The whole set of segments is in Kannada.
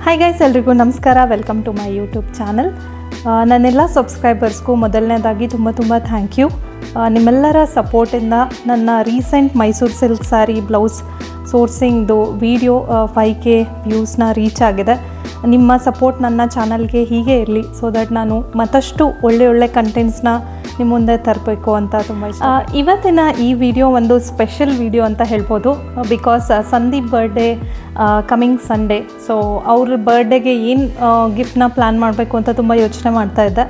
ಹಾಯ್ ಗೈಸ್, ಎಲ್ರಿಗೂ ನಮಸ್ಕಾರ. Welcome to my YouTube channel. ನನ್ನೆಲ್ಲ ಸಬ್ಸ್ಕ್ರೈಬರ್ಸ್ಗೂ ಮೊದಲನೇದಾಗಿ ತುಂಬ ಥ್ಯಾಂಕ್ ಯು. ನಿಮ್ಮೆಲ್ಲರ ಸಪೋರ್ಟಿಂದ ನನ್ನ recent Mysuru silk sari blouse ಸೋರ್ಸಿಂಗ್ದು ವಿಡಿಯೋ 5K ವ್ಯೂಸ್ನ ರೀಚ್ ಆಗಿದೆ. ನಿಮ್ಮ ಸಪೋರ್ಟ್ ನನ್ನ ಚಾನಲ್ಗೆ ಹೀಗೆ ಇರಲಿ, ಸೊ ದಟ್ ನಾನು ಮತ್ತಷ್ಟು ಒಳ್ಳೆ ಕಂಟೆಂಟ್ಸ್ನ ನಿಮ್ಮ ಮುಂದೆ ತರಬೇಕು ಅಂತ ತುಂಬ ಇಷ್ಟ. ಇವತ್ತಿನ ಈ ವಿಡಿಯೋ ಒಂದು ಸ್ಪೆಷಲ್ ವಿಡಿಯೋ ಅಂತ ಹೇಳ್ಬೋದು. Because Sandeep birthday coming Sunday. So ಅವ್ರ ಬರ್ಡೇಗೆ ಏನು ಗಿಫ್ಟ್ನ ಪ್ಲ್ಯಾನ್ ಮಾಡಬೇಕು ಅಂತ ತುಂಬ ಯೋಚನೆ ಮಾಡ್ತಾಯಿದ್ದೆ.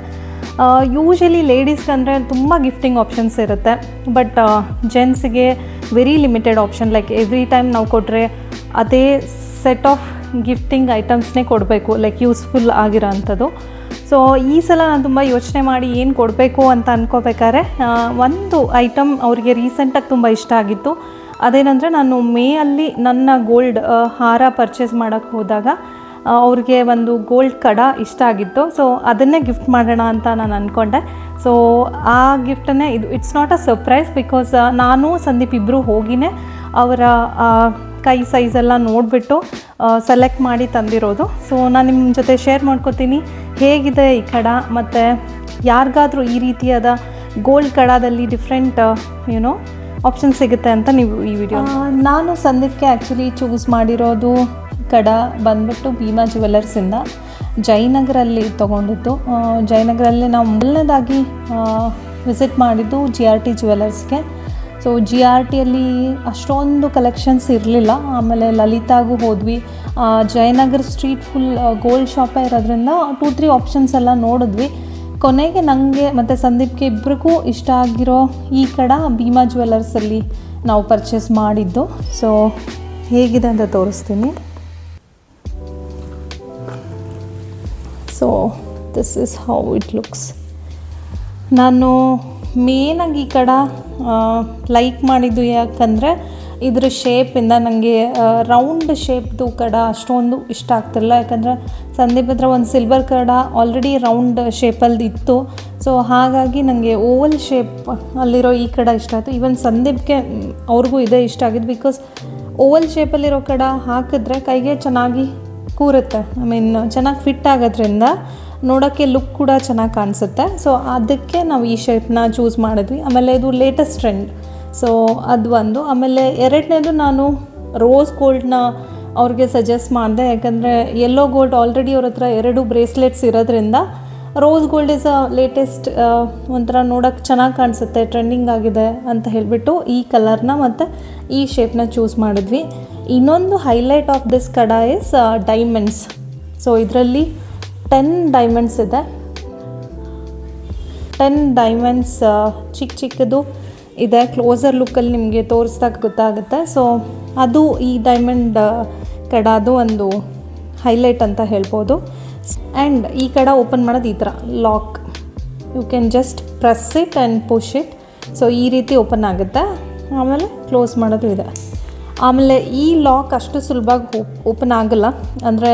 ಯೂಶ್ವಲಿ ಲೇಡೀಸ್ಗೆ ಅಂದರೆ ತುಂಬ ಗಿಫ್ಟಿಂಗ್ ಆಪ್ಷನ್ಸ್ ಇರುತ್ತೆ, ಬಟ್ ಜೆಂಟ್ಸಿಗೆ very limited option. Like every time ನಾವು ಕೊಟ್ಟರೆ ಅದೇ ಸೆಟ್ ಆಫ್ ಗಿಫ್ಟಿಂಗ್ ಐಟಮ್ಸ್ನೇ ಕೊಡಬೇಕು, ಲೈಕ್ ಯೂಸ್ಫುಲ್ ಆಗಿರೋ ಅಂಥದ್ದು. ಸೊ ಈ ಸಲ ನಾನು ತುಂಬ ಯೋಚನೆ ಮಾಡಿ ಏನು ಕೊಡಬೇಕು ಅಂತ ಅಂದ್ಕೋಬೇಕಾದ್ರೆ ಒಂದು ಐಟಮ್ ಅವ್ರಿಗೆ ರೀಸೆಂಟಾಗಿ ತುಂಬ ಇಷ್ಟ ಆಗಿತ್ತು. ಅದೇನೆಂದರೆ, ನಾನು ಮೇಯಲ್ಲಿ ನನ್ನ ಗೋಲ್ಡ್ ಹಾರ ಪರ್ಚೇಸ್ ಮಾಡೋಕ್ಕೆ ಹೋದಾಗ ಅವ್ರಿಗೆ ಒಂದು ಗೋಲ್ಡ್ ಕಡ ಇಷ್ಟ ಆಗಿತ್ತು. ಸೊ ಅದನ್ನೇ ಗಿಫ್ಟ್ ಮಾಡೋಣ ಅಂತ ನಾನು ಅಂದ್ಕೊಂಡೆ. ಸೊ ಆ ಗಿಫ್ಟನ್ನೇ it's not a surprise, because ನಾನು ಸಂದೀಪ್ ಇಬ್ಬರು ಹೋಗಿನೇ ಅವರ ಕೈ ಸೈಜೆಲ್ಲ ನೋಡಿಬಿಟ್ಟು ಸೆಲೆಕ್ಟ್ ಮಾಡಿ ತಂದಿರೋದು. ಸೊ ನಾನು ನಿಮ್ಮ ಜೊತೆ ಶೇರ್ ಮಾಡ್ಕೋತೀನಿ ಹೇಗಿದೆ ಈ ಕಡ, ಮತ್ತು ಯಾರಿಗಾದರೂ ಈ ರೀತಿಯಾದ ಗೋಲ್ಡ್ ಕಡದಲ್ಲಿ ಡಿಫ್ರೆಂಟ್ ಆಪ್ಷನ್ ಸಿಗುತ್ತೆ ಅಂತ ನೀವು ಈ ವಿಡಿಯೋ. ನಾನು ಸಂದೀಪ್ಗೆ ಆ್ಯಕ್ಚುಲಿ ಚೂಸ್ ಮಾಡಿರೋದು ಕಡ ಬಂದ್ಬಿಟ್ಟು ಭೀಮಾ ಜ್ಯುವೆಲರ್ಸಿಂದ ಜಯನಗರಲ್ಲಿ ತೊಗೊಂಡಿದ್ದು. ಜಯನಗರಲ್ಲಿ ನಾವು ಮೊದಲನೇದಾಗಿ ವಿಸಿಟ್ ಮಾಡಿದ್ದು GRT ಜ್ಯುವೆಲರ್ಸ್ಗೆ. ಸೊ GRTಯಲ್ಲಿ ಅಷ್ಟೊಂದು ಕಲೆಕ್ಷನ್ಸ್ ಇರಲಿಲ್ಲ. ಆಮೇಲೆ ಲಲಿತಾಗೂ ಹೋದ್ವಿ. ಜಯನಗರ ಸ್ಟ್ರೀಟ್ ಫುಲ್ ಗೋಲ್ಡ್ ಶಾಪೇ ಇರೋದ್ರಿಂದ 2-3 ಆಪ್ಷನ್ಸ್ ಎಲ್ಲ ನೋಡಿದ್ವಿ. ಕೊನೆಗೆ ನನಗೆ ಮತ್ತು ಸಂದೀಪ್ಗೆ ಇಬ್ಬರಿಗೂ ಇಷ್ಟ ಆಗಿರೋ ಈ ಕಡ ಭೀಮಾ ಜ್ಯುವೆಲರ್ಸಲ್ಲಿ ನಾವು ಪರ್ಚೇಸ್ ಮಾಡಿದ್ದು. ಸೊ ಹೇಗಿದೆ ಅಂತ ತೋರಿಸ್ತೀನಿ. So this is how it looks. ನಾನು ಮೇನಾಗಿ ಈ ಕಡ ಲೈಕ್ ಮಾಡಿದ್ದು ಯಾಕಂದರೆ ಇದ್ರ ಶೇಪಿಂದ ನನಗೆ ರೌಂಡ್ ಶೇಪ್ದು ಕಡ ಅಷ್ಟೊಂದು ಇಷ್ಟ ಆಗ್ತಿರಲಿಲ್ಲ. ಯಾಕಂದರೆ ಸಂದೀಪ್ ಹತ್ರ ಒಂದು ಸಿಲ್ವರ್ ಕಡ ಆಲ್ರೆಡಿ ರೌಂಡ್ ಶೇಪಲ್ಲಿ ಇತ್ತು. ಸೊ ಹಾಗಾಗಿ ನನಗೆ ಓವಲ್ ಶೇಪ್ ಅಲ್ಲಿರೋ ಈ ಕಡ ಇಷ್ಟ ಆಯಿತು. ಈವನ್ ಸಂದೀಪ್ಗೆ ಅವ್ರಿಗೂ ಇದೇ ಇಷ್ಟ ಆಗಿದ್ದು, ಬಿಕಾಸ್ ಓವಲ್ ಶೇಪಲ್ಲಿರೋ ಕಡ ಹಾಕಿದ್ರೆ ಕೈಗೆ ಚೆನ್ನಾಗಿ ಕೂರುತ್ತೆ. ಚೆನ್ನಾಗಿ ಫಿಟ್ ಆಗೋದ್ರಿಂದ ನೋಡೋಕ್ಕೆ ಲುಕ್ ಕೂಡ ಚೆನ್ನಾಗಿ ಕಾಣಿಸುತ್ತೆ. ಸೊ ಅದಕ್ಕೆ ನಾವು ಈ ಶೇಪ್ನ ಚೂಸ್ ಮಾಡಿದ್ವಿ. ಆಮೇಲೆ ಇದು ಲೇಟೆಸ್ಟ್ ಟ್ರೆಂಡ್, ಸೊ ಅದು ಒಂದು. ಆಮೇಲೆ ಎರಡನೇದು, ನಾನು ರೋಸ್ ಗೋಲ್ಡ್ನ ಅವ್ರಿಗೆ ಸಜೆಸ್ಟ್ ಮಾಡಿದೆ. ಯಾಕಂದರೆ ಯೆಲ್ಲೋ ಗೋಲ್ಡ್ ಆಲ್ರೆಡಿ ಅವ್ರ ಹತ್ರ 2 ಬ್ರೇಸ್ಲೆಟ್ಸ್ ಇರೋದ್ರಿಂದ rose gold is a latest, ಒಂಥರ ನೋಡೋಕ್ಕೆ ಚೆನ್ನಾಗಿ ಕಾಣಿಸುತ್ತೆ, ಟ್ರೆಂಡಿಂಗ್ ಆಗಿದೆ ಅಂತ ಹೇಳಿಬಿಟ್ಟು ಈ ಕಲರ್ನ ಮತ್ತು ಈ ಶೇಪ್ನ ಚೂಸ್ ಮಾಡಿದ್ವಿ. ಇನ್ನೊಂದು ಹೈಲೈಟ್ ಆಫ್ ದಿಸ್ ಕಡ ಇಸ್ ಡೈಮಂಡ್ಸ್. ಸೊ ಇದರಲ್ಲಿ 10 ಡೈಮಂಡ್ಸ್ ಇದೆ. 10 ಡೈಮಂಡ್ಸ್ ಚಿಕ್ಕದು ಇದೆ. ಕ್ಲೋಸರ್ ಲುಕ್ಕಲ್ಲಿ ನಿಮಗೆ ತೋರಿಸ್ದಾಗ ಗೊತ್ತಾಗುತ್ತೆ. ಸೊ ಅದು ಈ ಡೈಮಂಡ್ ಕಡದು ಒಂದು ಹೈಲೈಟ್ ಅಂತ ಹೇಳ್ಬೋದು. ಆ್ಯಂಡ್ ಈ ಕಡ ಓಪನ್ ಮಾಡೋದು ಈ ಥರ lock, you can just press it and push it. So ಈ ರೀತಿ ಓಪನ್ ಆಗುತ್ತೆ. ಆಮೇಲೆ ಕ್ಲೋಸ್ ಮಾಡೋದು ಇದೆ. ಆಮೇಲೆ ಈ ಲಾಕ್ ಅಷ್ಟು ಸುಲಭವಾಗಿ ಓಪನ್ ಆಗೋಲ್ಲ, ಅಂದರೆ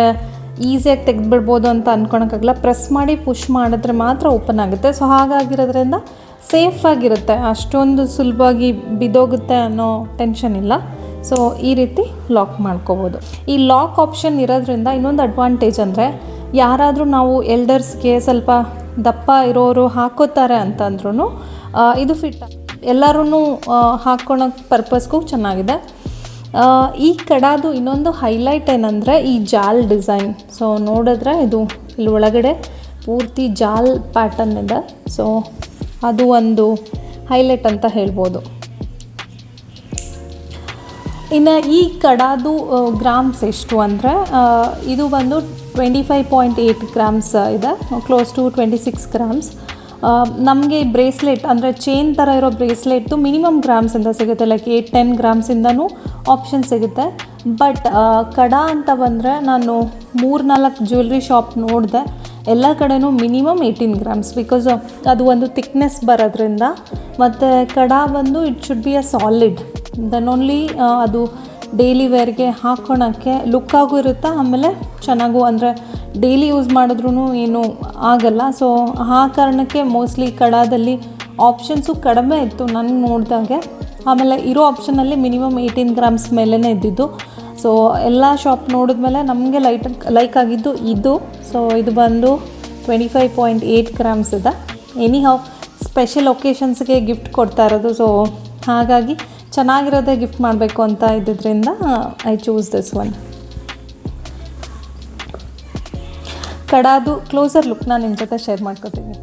ಈಸಿಯಾಗಿ ತೆಗೆದುಬಿಡ್ಬೋದು ಅಂತ ಅಂದ್ಕೊಳಕ್ಕಾಗಲ್ಲ. ಪ್ರೆಸ್ ಮಾಡಿ ಪುಷ್ ಮಾಡಿದ್ರೆ ಮಾತ್ರ ಓಪನ್ ಆಗುತ್ತೆ. ಸೊ ಹಾಗಾಗಿರೋದ್ರಿಂದ ಸೇಫಾಗಿರುತ್ತೆ, ಅಷ್ಟೊಂದು ಸುಲಭವಾಗಿ ಬಿದ್ದೋಗುತ್ತೆ ಅನ್ನೋ ಟೆನ್ಷನ್ ಇಲ್ಲ. ಸೊ ಈ ರೀತಿ ಲಾಕ್ ಮಾಡ್ಕೋಬೋದು. ಈ ಲಾಕ್ ಆಪ್ಷನ್ ಇರೋದ್ರಿಂದ ಇನ್ನೊಂದು ಅಡ್ವಾಂಟೇಜ್ ಅಂದರೆ, ಯಾರಾದರೂ ನಾವು ಎಲ್ಡರ್ಸ್ಗೆ ಸ್ವಲ್ಪ ದಪ್ಪ ಇರೋರು ಹಾಕೋತಾರೆ ಅಂತಂದ್ರೂ ಇದು ಫಿಟ್, ಎಲ್ಲರೂ ಹಾಕ್ಕೊಳಕ್ಕೆ ಪರ್ಪಸ್ಗೂ ಚೆನ್ನಾಗಿದೆ. ಈ ಕಡಾದು ಇನ್ನೊಂದು ಹೈಲೈಟ್ ಏನಂದರೆ ಈ ಜಾಲ್ ಡಿಸೈನ್. ಸೊ ನೋಡಿದ್ರೆ ಇದು ಇಲ್ಲಿ ಒಳಗಡೆ ಪೂರ್ತಿ ಜಾಲ್ ಪ್ಯಾಟರ್ನ್ ಇದೆ. ಸೊ ಅದು ಒಂದು ಹೈಲೈಟ್ ಅಂತ ಹೇಳ್ಬೋದು. ಇನ್ನು ಈ ಕಡಾದು ಗ್ರಾಮ್ಸ್ ಎಷ್ಟು ಅಂದರೆ, ಇದು ಬಂದು 25.8 ಗ್ರಾಮ್ಸ್ ಇದೆ, ಕ್ಲೋಸ್ ಟು 26 ಗ್ರಾಮ್ಸ್. ನಮಗೆ ಬ್ರೇಸ್ಲೆಟ್ ಅಂದರೆ ಚೈನ್ ಥರ ಇರೋ ಬ್ರೇಸ್ಲೆಟ್ದು ಮಿನಿಮಮ್ ಗ್ರಾಮ್ಸಿಂದ ಸಿಗುತ್ತೆ, ಲೈಕ್ 8-10 ಗ್ರಾಮ್ಸಿಂದನೂ ಆಪ್ಷನ್ ಸಿಗುತ್ತೆ. ಬಟ್ ಕಡ ಅಂತ ಬಂದರೆ ನಾನು 3-4 ಜ್ಯುವೆಲ್ರಿ ಶಾಪ್ ನೋಡಿದೆ, ಎಲ್ಲ ಕಡೆನೂ ಮಿನಿಮಮ್ 18 ಗ್ರಾಮ್ಸ್, ಬಿಕಾಸ್ ಅದು ಒಂದು ಥಿಕ್ನೆಸ್ ಬರೋದ್ರಿಂದ. ಮತ್ತು ಕಡ ಬಂದು it should be a solid, then only ಅದು ಡೈಲಿ ವೇರ್ಗೆ ಹಾಕ್ಕೊಳಕ್ಕೆ ಲುಕ್ಕಾಗೂ ಇರುತ್ತೆ. ಆಮೇಲೆ ಚೆನ್ನಾಗೂ, ಅಂದರೆ ಡೈಲಿ ಯೂಸ್ ಮಾಡಿದ್ರೂ ಏನೂ ಆಗಲ್ಲ. ಸೊ ಆ ಕಾರಣಕ್ಕೆ ಮೋಸ್ಟ್ಲಿ ಕಡಾದಲ್ಲಿ ಆಪ್ಷನ್ಸು ಕಡಿಮೆ ಇತ್ತು ನನಗೆ ನೋಡಿದಾಗೆ. ಆಮೇಲೆ ಇರೋ ಆಪ್ಷನಲ್ಲಿ ಮಿನಿಮಮ್ 18 ಗ್ರಾಮ್ಸ್ ಮೇಲೇ ಇದ್ದಿದ್ದು. ಸೊ ಎಲ್ಲ ಶಾಪ್ ನೋಡಿದ್ಮೇಲೆ ನಮಗೆ ಲೈಕ್ ಆಗಿದ್ದು ಇದು. ಸೊ ಇದು ಬಂದು 25.8 ಗ್ರಾಮ್ಸ್ ಇದೆ. ಎನಿ ಹೌ ಸ್ಪೆಷಲ್ ಒಕೇಶನ್ಸ್ಗೆ ಗಿಫ್ಟ್ ಕೊಡ್ತಾ ಇರೋದು, ಸೊ ಹಾಗಾಗಿ ಚೆನ್ನಾಗಿರೋದೇ ಗಿಫ್ಟ್ ಮಾಡಬೇಕು ಅಂತ ಇದ್ದಿದ್ದರಿಂದ ಐ ಚೂಸ್ ದಿಸ್ ಒನ್. ಕಡಾದು ಕ್ಲೋಸರ್ ಲುಕ್ ನಾನು ನಿಮ್ಮ ಜೊತೆ ಶೇರ್ ಮಾಡ್ಕೊತೀನಿ.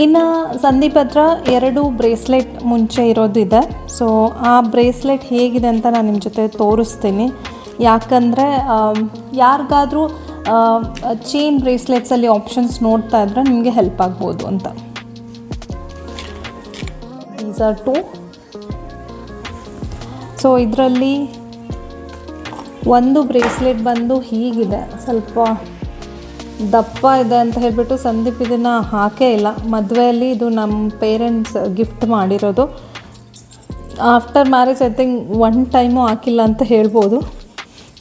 ಇನ್ನು ಸಂದೀಪ್ ಹತ್ರ 2 ಬ್ರೇಸ್ಲೆಟ್ ಮುಂಚೆ ಇರೋದಿದೆ. ಸೊ ಆ ಬ್ರೇಸ್ಲೆಟ್ ಹೇಗಿದೆ ಅಂತ ನಾನು ನಿಮ್ಮ ಜೊತೆ ತೋರಿಸ್ತೀನಿ. ಯಾಕಂದರೆ ಯಾರಿಗಾದರೂ ಚೈನ್ ಬ್ರೇಸ್ಲೆಟ್ಸಲ್ಲಿ ಆಪ್ಷನ್ಸ್ ನೋಡ್ತಾ ಇದ್ದರೆ ನಿಮಗೆ ಹೆಲ್ಪ್ ಆಗ್ಬೋದು ಅಂತ. These are 2. ಸೊ ಇದರಲ್ಲಿ ಒಂದು ಬ್ರೇಸ್ಲೆಟ್ ಬಂದು ಹೀಗಿದೆ, ಸ್ವಲ್ಪ ದಪ್ಪ ಇದೆ ಅಂತ ಹೇಳಿಬಿಟ್ಟು ಸಂದೀಪ್ ಇದನ್ನು ಹಾಕೇ ಇಲ್ಲ. ಮದುವೆಯಲ್ಲಿ ಇದು ನಮ್ಮ ಪೇರೆಂಟ್ಸ್ ಗಿಫ್ಟ್ ಮಾಡಿರೋದು. After marriage I think 1 time ಹಾಕಿಲ್ಲ ಅಂತ ಹೇಳ್ಬೋದು.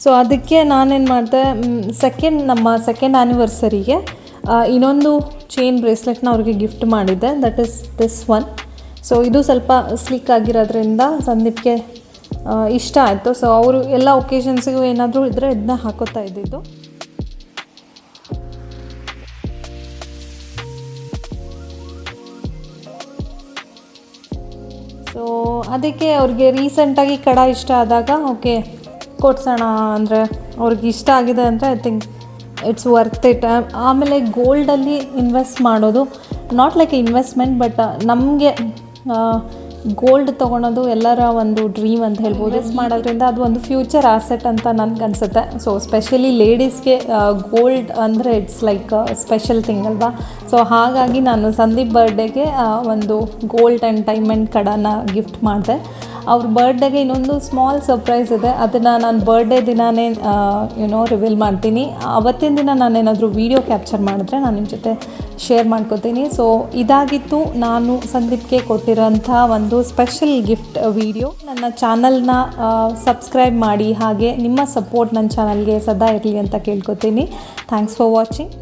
ಸೊ ಅದಕ್ಕೆ ನಾನೇನು ಮಾಡಿದೆ, ನಮ್ಮ ಸೆಕೆಂಡ್ ಆ್ಯನಿವರ್ಸರಿಗೆ ಇನ್ನೊಂದು ಚೈನ್ ಬ್ರೇಸ್ಲೆಟ್ನ ಅವ್ರಿಗೆ ಗಿಫ್ಟ್ ಮಾಡಿದ್ದೆ. That is this one. So ಇದು ಸ್ವಲ್ಪ ಸ್ಲಿಕ್ ಆಗಿರೋದ್ರಿಂದ ಸಂದೀಪ್ಗೆ ಇಷ್ಟ ಆಯಿತು. ಸೊ ಅವರು ಎಲ್ಲ ಒಕೇಶನ್ಸಿಗೂ ಏನಾದರೂ ಇದ್ದರೆ ಇದನ್ನ ಹಾಕೋತಾ ಇದ್ದಿದ್ದು. ಸೊ ಅದಕ್ಕೆ ಅವ್ರಿಗೆ ರೀಸೆಂಟಾಗಿ ಕಡ ಇಷ್ಟ ಆದಾಗ ಓಕೆ ಕೊಡ್ಸೋಣ, ಅಂದರೆ ಅವ್ರಿಗೆ ಇಷ್ಟ ಆಗಿದೆ ಅಂದರೆ I think it's worth it. ಆಮೇಲೆ ಗೋಲ್ಡಲ್ಲಿ ಇನ್ವೆಸ್ಟ್ ಮಾಡೋದು ನಾಟ್ ಲೈಕ್ ಇನ್ವೆಸ್ಟ್ಮೆಂಟ್, ಬಟ್ ನಮಗೆ ಗೋಲ್ಡ್ ತೊಗೊಳೋದು ಎಲ್ಲರ ಒಂದು ಡ್ರೀಮ್ ಅಂತ ಹೇಳ್ಬೋದು. ಇನ್ವೆಸ್ಟ್ ಮಾಡೋದ್ರಿಂದ ಅದು ಒಂದು ಫ್ಯೂಚರ್ ಆಸೆಟ್ ಅಂತ ನನಗನ್ಸುತ್ತೆ. ಸೊ ಸ್ಪೆಷಲಿ ಲೇಡೀಸ್ಗೆ ಗೋಲ್ಡ್ ಅಂದರೆ ಇಟ್ಸ್ ಲೈಕ್ ಸ್ಪೆಷಲ್ ಥಿಂಗ್ ಅಲ್ವಾ. ಸೊ ಹಾಗಾಗಿ ನಾನು ಸಂದೀಪ್ ಬರ್ಡೇಗೆ ಒಂದು ಗೋಲ್ಡ್ ಆ್ಯಂಡ್ ಡೈಮಂಡ್ ಕಡನ ಗಿಫ್ಟ್ ಮಾಡಿದೆ. ಅವ್ರ ಬರ್ಡೇಗೆ ಇನ್ನೊಂದು ಸ್ಮಾಲ್ ಸರ್ಪ್ರೈಸ್ ಇದೆ, ಅದನ್ನು ನಾನು ಬರ್ಡೇ ದಿನಾನೇ ರಿವೀಲ್ ಮಾಡ್ತೀನಿ. ಅವತ್ತಿನ ದಿನ ನಾನೇನಾದರೂ ವೀಡಿಯೋ ಕ್ಯಾಪ್ಚರ್ ಮಾಡಿದ್ರೆ ನಾನು ನಿಮ್ಮ ಜೊತೆ ಶೇರ್ ಮಾಡ್ಕೋತೀನಿ. ಸೊ ಇದಾಗಿತ್ತು ನಾನು ಸಂದೀಪ್ಗೆ ಕೊಟ್ಟಿರೋಂಥ ಒಂದು ಸ್ಪೆಷಲ್ ಗಿಫ್ಟ್ ವಿಡಿಯೋ. ನನ್ನ ಚಾನಲ್ನ ಸಬ್ಸ್ಕ್ರೈಬ್ ಮಾಡಿ, ಹಾಗೆ ನಿಮ್ಮ ಸಪೋರ್ಟ್ ನನ್ನ ಚಾನಲ್ಗೆ ಸದಾ ಇರಲಿ ಅಂತ ಕೇಳ್ಕೊತೀನಿ. Thanks for watching.